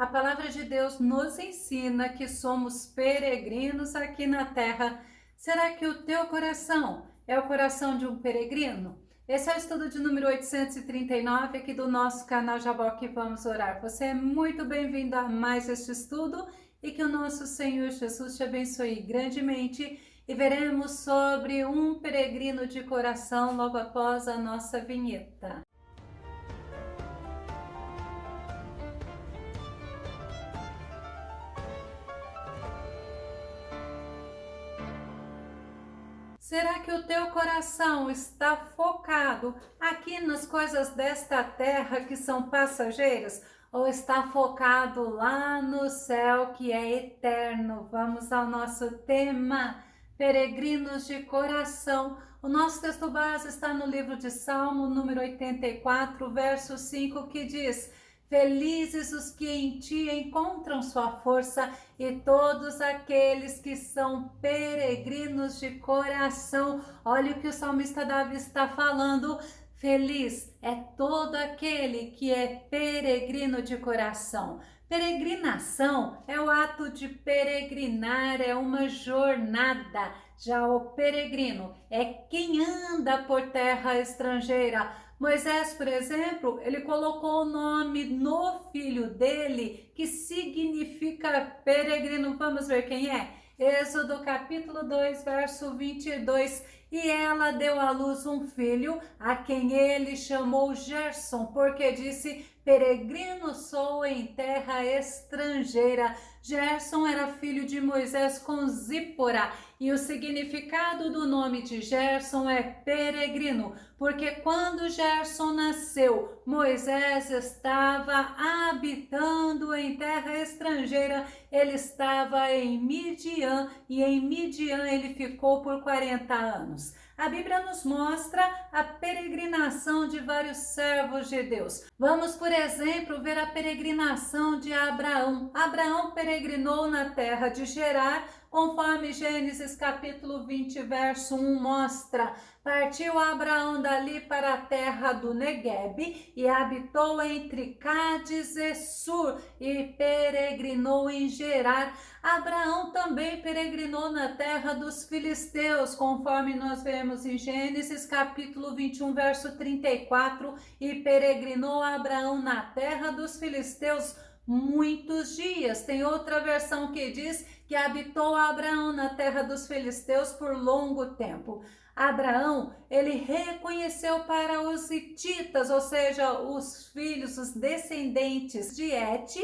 palavra de Deus nos ensina que somos peregrinos aqui na terra. Será que o teu coração é o coração de um peregrino? Esse é o estudo de número 839 aqui do nosso canal Jaboque Vamos Orar. Você é muito bem-vindo a mais este estudo e que o nosso Senhor Jesus te abençoe grandemente. E veremos sobre um peregrino de coração logo após a nossa vinheta. Será que o teu coração está focado aqui nas coisas desta terra que são passageiras? Ou está focado lá no céu que é eterno? Vamos ao nosso tema, peregrinos de coração. O nosso texto base está no livro de Salmo, número 84, verso 5, que diz: Felizes os que em ti encontram sua força e todos aqueles que são peregrinos de coração. Olha o que o salmista Davi está falando. Feliz é todo aquele que é peregrino de coração. Peregrinação é o ato de peregrinar, é uma jornada. Já o peregrino é quem anda por terra estrangeira. Moisés, por exemplo, ele colocou o nome no filho dele, que significa peregrino. Vamos ver quem é? Êxodo capítulo 2, verso 22. E ela deu à luz um filho, a quem ele chamou Gerson, porque disse: peregrino sou em terra estrangeira. Gerson era filho de Moisés com Zípora, e o significado do nome de Gerson é peregrino, porque quando Gerson nasceu, Moisés estava habitando em terra estrangeira, ele estava em Midian, e em Midian ele ficou por 40 anos. A Bíblia nos mostra a peregrinação de vários servos de Deus. Vamos, por exemplo, ver a peregrinação de Abraão. Abraão peregrinou na terra de Gerar, conforme Gênesis capítulo 20, verso 1 mostra. Partiu Abraão dali para a terra do Neguebe e habitou entre Cádiz e Sur e peregrinou em Gerar. Abraão também peregrinou na terra dos filisteus, conforme nós vemos em Gênesis capítulo 21, verso 34, e peregrinou Abraão na terra dos filisteus muitos dias. Tem outra versão que diz que habitou Abraão na terra dos filisteus por longo tempo. Abraão, ele reconheceu para os hititas, ou seja, os filhos, os descendentes de Et,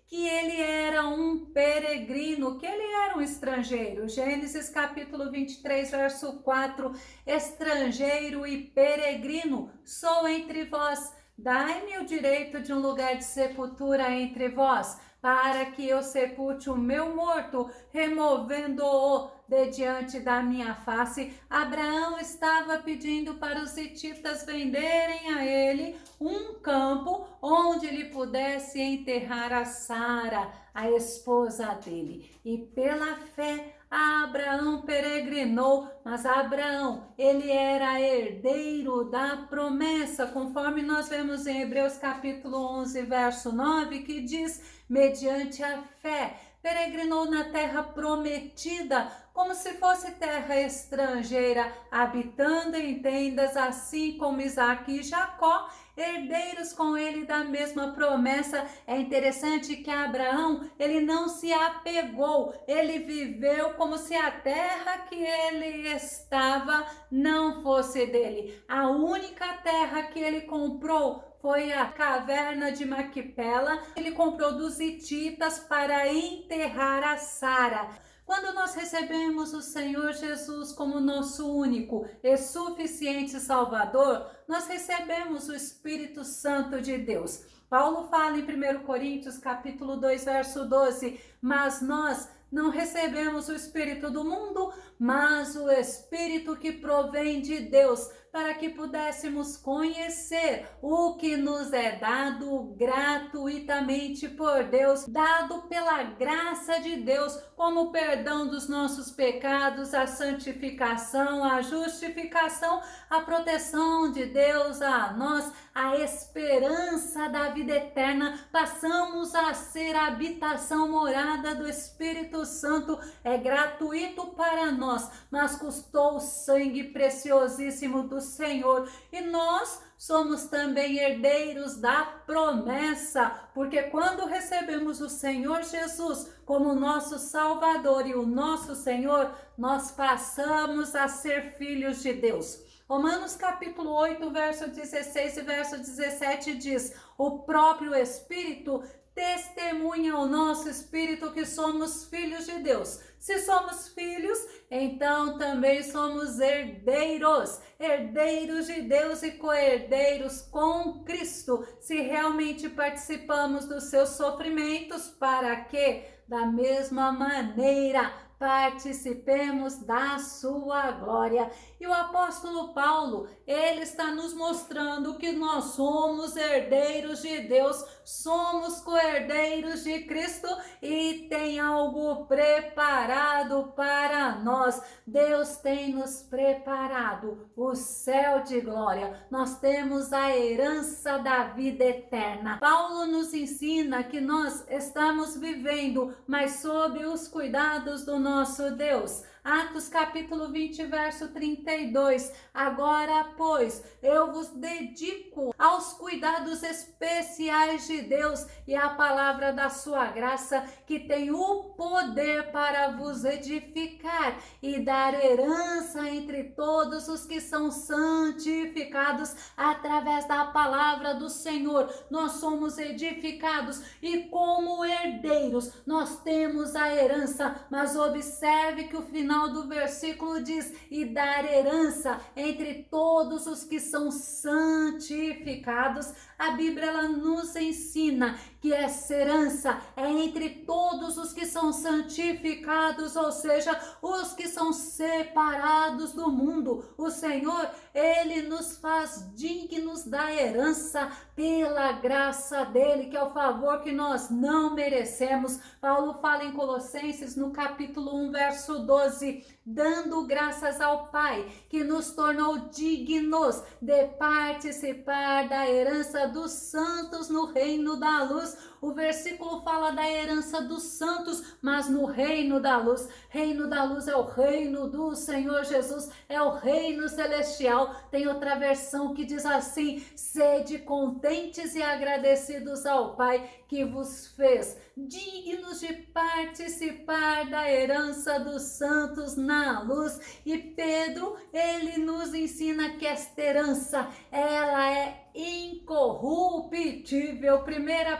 que ele era um peregrino, que ele era um estrangeiro. Gênesis capítulo 23, verso 4, estrangeiro e peregrino sou entre vós. Dai-me o direito de um lugar de sepultura entre vós, para que eu sepulte o meu morto, removendo-o de diante da minha face. Abraão estava pedindo para os hititas venderem a ele um campo onde ele pudesse enterrar a Sara, a esposa dele. E pela fé, Abraão peregrinou, mas Abraão, ele era herdeiro da promessa, conforme nós vemos em Hebreus capítulo 11, verso 9, que diz: mediante a fé, peregrinou na terra prometida, como se fosse terra estrangeira, habitando em tendas, assim como Isaque e Jacó, herdeiros com ele da mesma promessa. É interessante que Abraão, ele não se apegou, ele viveu como se a terra que ele estava não fosse dele. A única terra que ele comprou foi a caverna de Maquipela. Ele comprou dos hititas para enterrar a Sara. Quando nós recebemos o Senhor Jesus como nosso único e suficiente Salvador, nós recebemos o Espírito Santo de Deus. Paulo fala em 1 Coríntios capítulo 2, verso 12, mas nós não recebemos o Espírito do mundo, mas o Espírito que provém de Deus, para que pudéssemos conhecer o que nos é dado gratuitamente por Deus, dado pela graça de Deus, como o perdão dos nossos pecados, a santificação, a justificação, a proteção de Deus a nós a esperança da vida eterna, passamos a ser a habitação morada do Espírito Santo. É gratuito para nós, mas custou o sangue preciosíssimo do Senhor, e nós somos também herdeiros da promessa, porque quando recebemos o Senhor Jesus como nosso Salvador e o nosso Senhor, nós passamos a ser filhos de Deus. Romanos capítulo 8, verso 16 e verso 17 diz: o próprio Espírito testemunha ao nosso espírito que somos filhos de Deus. Se somos filhos, então também somos herdeiros, herdeiros de Deus e co-herdeiros com Cristo, se realmente participamos dos seus sofrimentos, para que, da mesma maneira, participemos da sua glória. E o apóstolo Paulo, ele está nos mostrando que nós somos herdeiros de Deus, somos co-herdeiros de Cristo e tem algo preparado para nós. Deus tem nos preparado o céu de glória. Nós temos a herança da vida eterna. Paulo nos ensina que nós estamos vivendo, mas sob os cuidados do nosso Deus. Atos capítulo 20, verso 32. Agora, pois, eu vos dedico aos cuidados especiais de Deus e à palavra da sua graça, que tem o poder para vos edificar e dar herança entre todos os que são santificados através da palavra do Senhor. Nós somos edificados e, como herdeiros, nós temos a herança, mas observe que o final do versículo diz: e dar herança entre todos os que são santificados. A Bíblia, ela nos ensina que essa herança é entre todos os que são santificados, ou seja, os que são separados do mundo. O Senhor, ele nos faz dignos da herança pela graça dele, que é o favor que nós não merecemos. Paulo fala em Colossenses, no capítulo 1, verso 12, dando graças ao Pai, que nos tornou dignos de participar da herança dos santos no reino da luz. O versículo fala da herança dos santos, mas no reino da luz. Reino da luz é o reino do Senhor Jesus, é o reino celestial. Tem outra versão que diz assim: sede contentes e agradecidos ao Pai, que vos fez dignos de participar da herança dos santos na luz. E Pedro, ele nos ensina que esta herança, ela é incorruptível. 1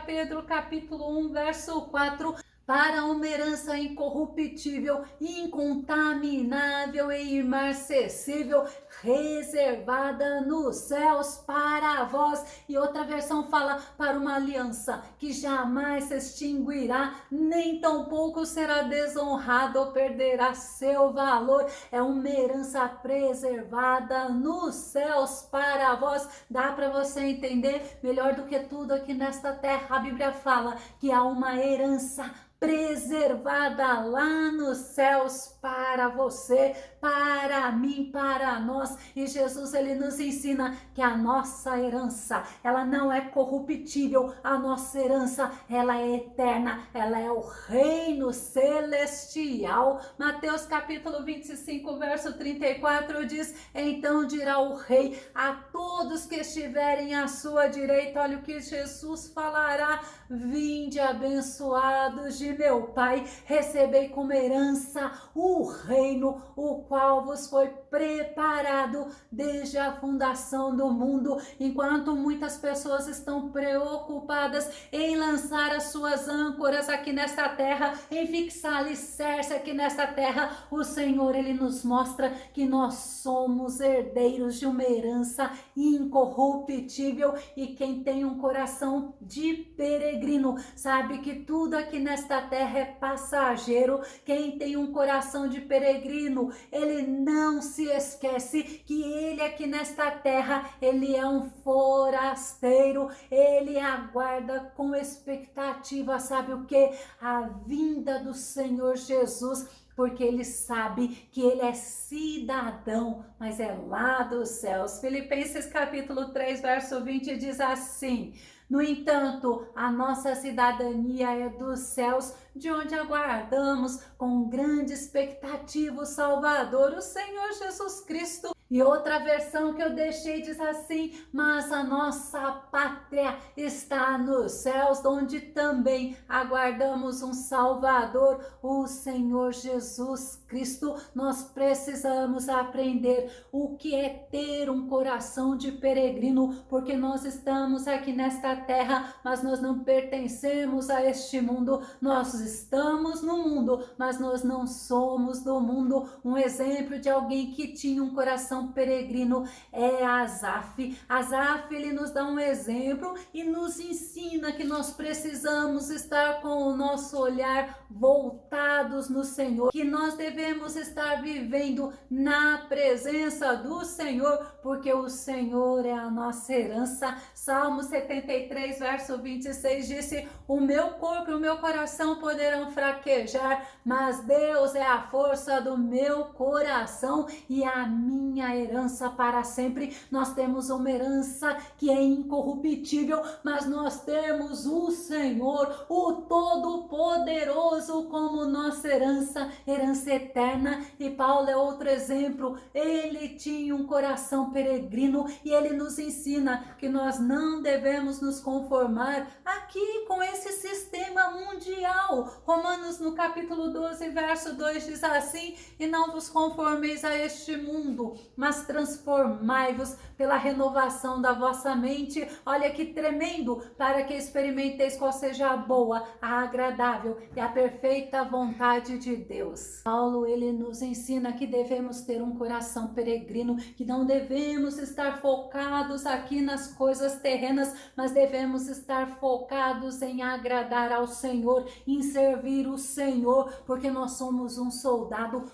Pedro capítulo 1, verso 4, para uma herança incorruptível, incontaminável e imarcessível, reservada nos céus para vós. E outra versão fala: para uma aliança que jamais se extinguirá, nem tampouco será desonrada ou perderá seu valor. É uma herança preservada nos céus para vós. Dá para você entender melhor do que tudo aqui nesta terra? A Bíblia fala que há uma herança preservada lá nos céus para você, para mim, para nós. E Jesus, ele nos ensina que a nossa herança, ela não é corruptível, a nossa herança, ela é eterna, ela é o reino celestial. Mateus capítulo 25, verso 34 diz: então dirá o rei a todos que estiverem à sua direita, olha o que Jesus falará: vinde abençoados de meu Pai, recebei como herança o reino, o qual vos foi preparado desde a fundação do mundo. Enquanto muitas pessoas estão preocupadas em lançar as suas âncoras aqui nesta terra, em fixar alicerce aqui nesta terra, o Senhor, ele nos mostra que nós somos herdeiros de uma herança incorruptível. E quem tem um coração de peregrino sabe que tudo aqui nesta terra é passageiro. Quem tem um coração de peregrino, ele não se esquece que ele aqui nesta terra, ele é um forasteiro. Ele aguarda com expectativa, sabe o que? A vinda vinda do Senhor Jesus, porque ele sabe que ele é cidadão, mas é lá dos céus. Filipenses capítulo 3, verso 20 diz assim: no entanto, a nossa cidadania é dos céus, de onde aguardamos com grande expectativa o Salvador, o Senhor Jesus Cristo. E outra versão que eu deixei diz assim: mas a nossa pátria está nos céus, onde também aguardamos um Salvador, o Senhor Jesus Cristo. Nós precisamos aprender o que é ter um coração de peregrino, porque nós estamos aqui nesta terra, mas nós não pertencemos a este mundo. Nós estamos no mundo, mas nós não somos do mundo. Um exemplo de alguém que tinha um coração peregrino é Asaf. Asaf, ele nos dá um exemplo e nos ensina que nós precisamos estar com o nosso olhar voltados no Senhor, que nós devemos estar vivendo na presença do Senhor, porque o Senhor é a nossa herança. Salmo 73, verso 26 disse: o meu corpo e o meu coração poderão fraquejar, mas Deus é a força do meu coração e a minha herança para sempre. Nós temos uma herança que é incorruptível, mas nós temos o Senhor, o Todo-Poderoso, como nossa herança, herança eterna. E Paulo é outro exemplo. Ele tinha um coração peregrino e ele nos ensina que nós não devemos nos conformar aqui com esse sistema mundial. Romanos no capítulo 12, verso 2 diz assim: e não vos conformeis a este mundo, mas transformai-vos pela renovação da vossa mente. Olha que tremendo! Para que experimenteis qual seja a boa, a agradável e a perfeita vontade de Deus. Paulo, ele nos ensina que devemos ter um coração peregrino, que não devemos estar focados aqui nas coisas terrenas, mas devemos estar focados em agradar ao Senhor, em servir o Senhor, porque nós somos um soldado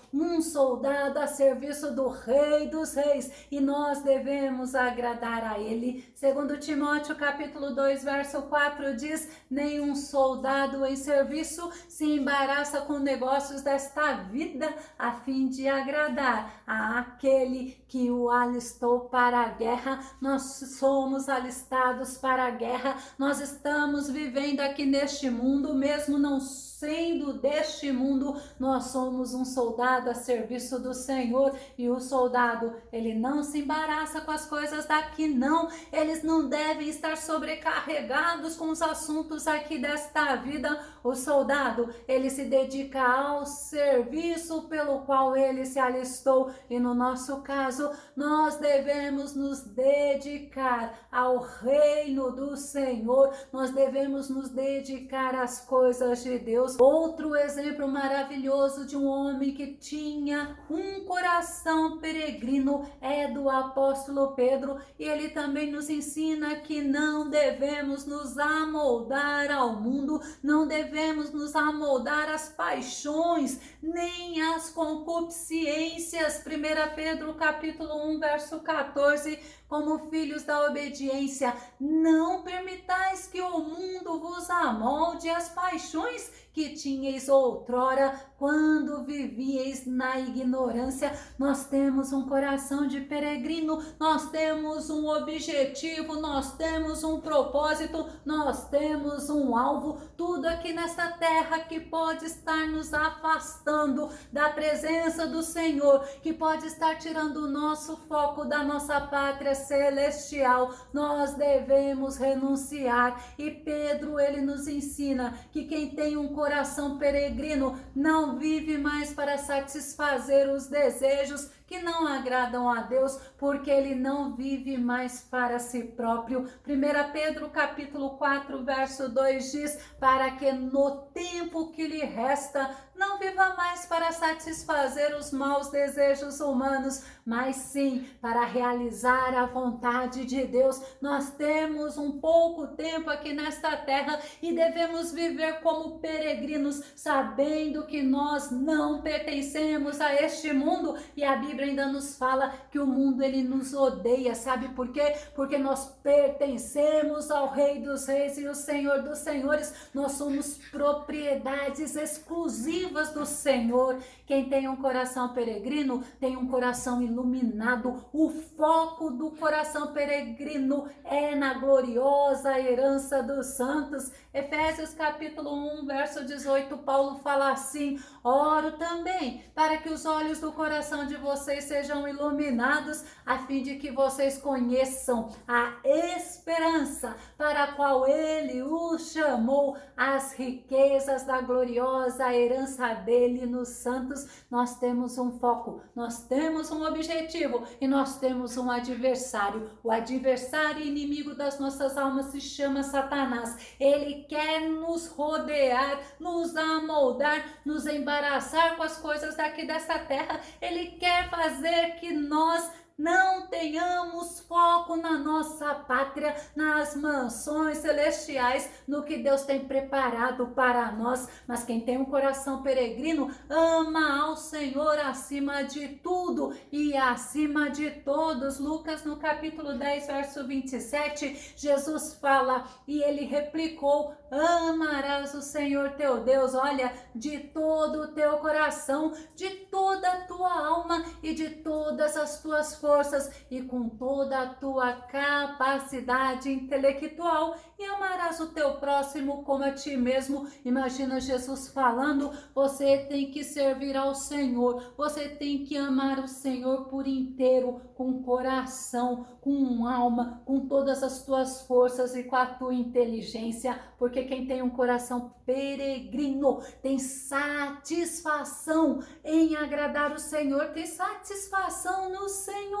a serviço do Rei dos Reis, e nós devemos agradar a Ele. Segundo Timóteo capítulo 2, verso 4 diz: nenhum soldado em serviço se embaraça com negócios desta vida, a fim de agradar àquele que o alistou para a guerra. Nós somos alistados para a guerra, nós estamos vivendo aqui neste mundo, mesmo não sendo deste mundo, nós somos um soldado a serviço do Senhor. E o soldado, ele não se embaraça com as coisas daqui, não. Eles não devem estar sobrecarregados com os assuntos aqui desta vida. O soldado, ele se dedica ao serviço pelo qual ele se alistou. E no nosso caso, nós devemos nos dedicar ao reino do Senhor. Nós devemos nos dedicar às coisas de Deus. Outro exemplo maravilhoso de um homem que tinha um coração peregrino é do apóstolo Pedro, e ele também nos ensina que não devemos nos amoldar ao mundo, não devemos nos amoldar às paixões, nem às concupiscências. 1 Pedro capítulo 1, verso 14: como filhos da obediência, não permitais que o mundo vos amolde às paixões que tinhais outrora, quando vivieis na ignorância. Nós temos um coração de peregrino, nós temos um objetivo, nós temos um propósito, nós temos um alvo, tudo aqui nesta terra que pode estar nos afastando da presença do Senhor, que pode estar tirando o nosso foco da nossa pátria celestial. Nós devemos renunciar. E Pedro, ele nos ensina que quem tem um coração peregrino não vive mais para satisfazer os desejos que não agradam a Deus, porque ele não vive mais para si próprio. 1 Pedro capítulo 4, verso 2 diz: para que no tempo que lhe resta não viva mais para satisfazer os maus desejos humanos, mas sim para realizar a vontade de Deus. Nós temos um pouco tempo aqui nesta terra e devemos viver como peregrinos, peregrinos, sabendo que nós não pertencemos a este mundo, e a Bíblia ainda nos fala que o mundo ele nos odeia, sabe por quê? Porque nós pertencemos ao Rei dos Reis e o Senhor dos Senhores, nós somos propriedades exclusivas do Senhor. Quem tem um coração peregrino tem um coração iluminado. O foco do coração peregrino é na gloriosa herança dos santos. Efésios capítulo 1, verso 18, Paulo fala assim: oro também para que os olhos do coração de vocês sejam iluminados, a fim de que vocês conheçam a esperança para a qual ele os chamou, as riquezas da gloriosa herança dele nos santos. Nós temos um foco, nós temos um objetivo e nós temos um adversário. O adversário e inimigo das nossas almas se chama Satanás. Ele quer nos rodear, nos amoldar, nos embaraçar com as coisas daqui dessa terra. Ele quer fazer que nós não tenhamos foco na nossa pátria, nas mansões celestiais, no que Deus tem preparado para nós. Mas quem tem um coração peregrino ama ao Senhor acima de tudo e acima de todos. Lucas no capítulo 10, verso 27, Jesus fala e ele replicou: amarás o Senhor teu Deus, olha, de todo o teu coração, de toda a tua alma e de todas as tuas forças e com toda a tua capacidade intelectual, e amarás o teu próximo como a ti mesmo. Imagina Jesus falando: você tem que servir ao Senhor, você tem que amar o Senhor por inteiro, com coração, com alma, com todas as tuas forças e com a tua inteligência, porque quem tem um coração peregrino tem satisfação em agradar o Senhor, tem satisfação no Senhor.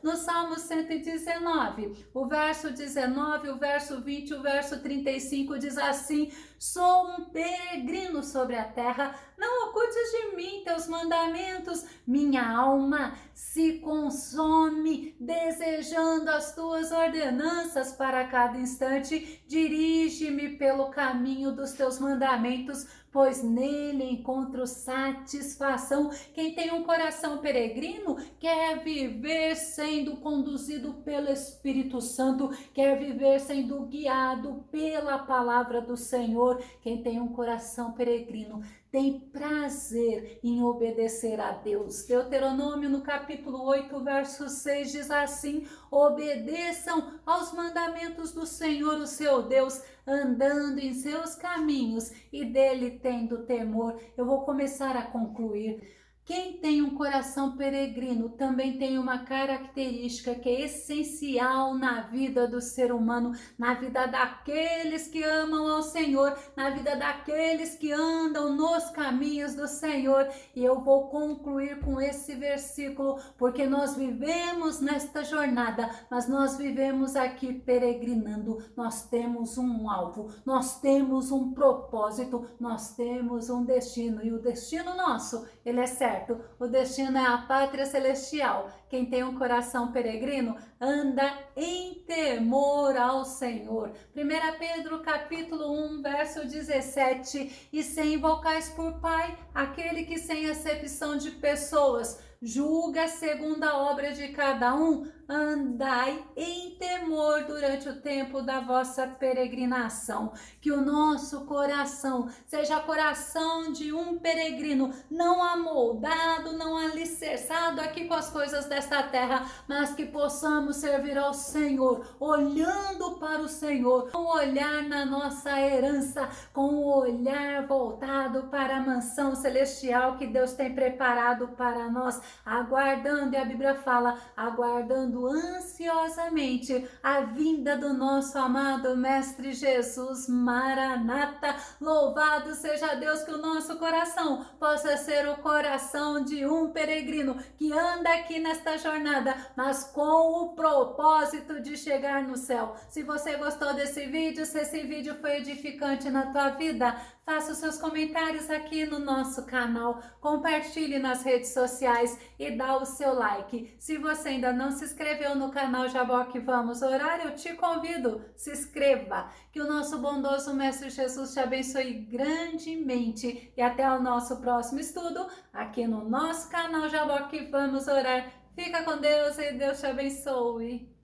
No Salmo 119, o verso 19, o verso 20, o verso 35 diz assim: sou um peregrino sobre a terra, não ocultes de mim teus mandamentos, minha alma se consome desejando as tuas ordenanças para cada instante. Dirige-me pelo caminho dos teus mandamentos, pois nele encontro satisfação. Quem tem um coração peregrino quer viver sendo conduzido pelo Espírito Santo, quer viver sendo guiado pela palavra do Senhor. Quem tem um coração peregrino tem prazer em obedecer a Deus. Deuteronômio no capítulo 8, verso 6 diz assim: obedeçam aos mandamentos do Senhor, o seu Deus, andando em seus caminhos e dele tendo temor. Eu vou começar a concluir. Quem tem um coração peregrino também tem uma característica que é essencial na vida do ser humano, na vida daqueles que amam ao Senhor, na vida daqueles que andam nos caminhos do Senhor. E eu vou concluir com esse versículo, porque nós vivemos nesta jornada, mas nós vivemos aqui peregrinando. Nós temos um alvo, nós temos um propósito, nós temos um destino, e o destino nosso, ele é certo. O destino é a pátria celestial. Quem tem um coração peregrino anda em temor ao Senhor. 1 Pedro capítulo 1, verso 17: e se invocais por Pai aquele que sem acepção de pessoas julga segundo a obra de cada um, andai em temor durante o tempo da vossa peregrinação. Que o nosso coração seja coração de um peregrino, não amoldado, não alicerçado aqui com as coisas desta terra, mas que possamos servir ao Senhor, olhando para o Senhor, com o olhar na nossa herança, com o olhar voltado para a mansão celestial que Deus tem preparado para nós, aguardando, e a Bíblia fala, aguardando ansiosamente a vinda do nosso amado Mestre Jesus. Maranata. Louvado seja Deus, que o nosso coração possa ser o coração de um peregrino que anda aqui nesta jornada, mas com o propósito de chegar no céu. Se você gostou desse vídeo, se esse vídeo foi edificante na tua vida, faça os seus comentários aqui no nosso canal, compartilhe nas redes sociais sociais e dá o seu like. Se você ainda não se inscreveu no canal Jaboque Vamos Orar, eu te convido, se inscreva. Que o nosso bondoso Mestre Jesus te abençoe grandemente. E até o nosso próximo estudo, aqui no nosso canal Jaboque Vamos Orar. Fica com Deus e Deus te abençoe.